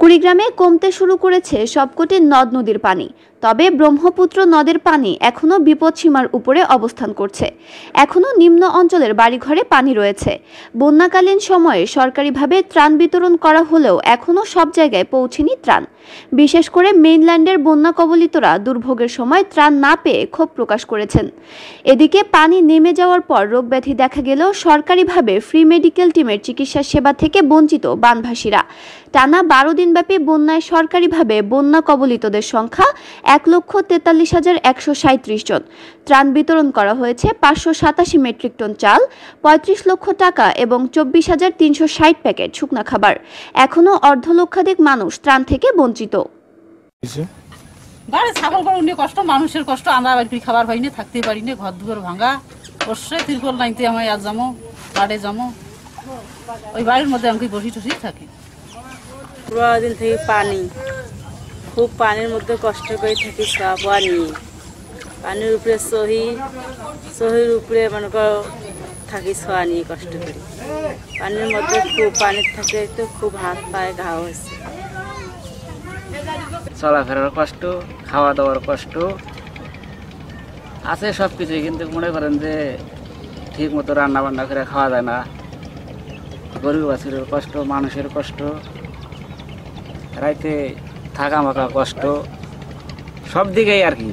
কুড়িগ্রামে কমতে শুরু করেছে সবকটি নদ নদীর পানি। তবে ব্রহ্মপুত্র নদের পানি এখনও বিপদসীমার উপরে অবস্থান করছে। এখনও নিম্ন অঞ্চলের বাড়িঘরে পানি রয়েছে। বন্যাকালীন সময়ে সরকারিভাবে ত্রাণ বিতরণ করা হলেও এখনও সব জায়গায় পৌঁছেনি ত্রাণ। বিশেষ করে মেইনল্যান্ডের বন্যা কবলিতরা দুর্ভোগের সময় ত্রাণ না পেয়ে ক্ষোভ প্রকাশ করেছেন। এদিকে পানি নেমে যাওয়ার পর রোগব্যাধি দেখা গেলেও সরকারিভাবে ফ্রি মেডিকেল টিমের চিকিৎসা সেবা থেকে বঞ্চিত বানভাসীরা। টানা 12 দিনব্যাপী বন্যায় সরকারিভাবে বন্যা কবলিতদের সংখ্যা 1,43,137 জন। ত্রাণ বিতরণ করা হয়েছে 587 মেট্রিক টন চাল, 35 লক্ষ টাকা এবং 24,360 প্যাকেট শুকনা খাবার। এখনও অর্ধলক্ষাধিক মানুষ ত্রাণ থেকে বঞ্চিত। ছাগল গরু নিয়ে কষ্ট, মানুষের কষ্ট। আমরা খাবার পাই না, থাকতে পারি না, ঘর দুয়ার ভাঙা, অবশ্যই তিরপল নাইতে আমি আজ যাবো, বাড়ে যাবো, ওই বাড়ির মধ্যে আমি বসি টসি থাকি। পুরো দিন থেকে পানি, খুব পানির মধ্যে কষ্ট করে থাকি, খাওয়া নিয়ে পানির উপরে সহির উপরে মনে করো থাকি, ছোঁয়া নিয়ে কষ্ট করি। পানির মধ্যে খুব পানির থাকে তো খুব হাত পায়ে ঘা হয়েছে। চলাফেরার কষ্ট, খাওয়া দাওয়ার কষ্ট আছে সব কিছুই, কিন্তু মনে করেন যে ঠিক মতো রান্না বান্না করে খাওয়া যায় না। গরিব বাছুরের কষ্ট, মানুষের কষ্ট, রাইতে থাকা মাকা কষ্ট, সব দিকেই আর কি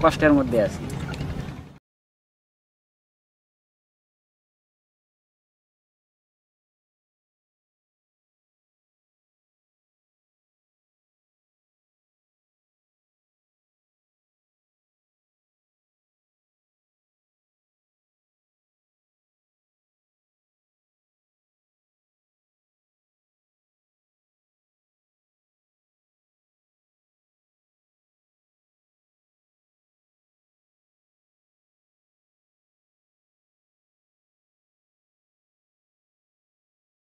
কষ্টের মধ্যে আছি।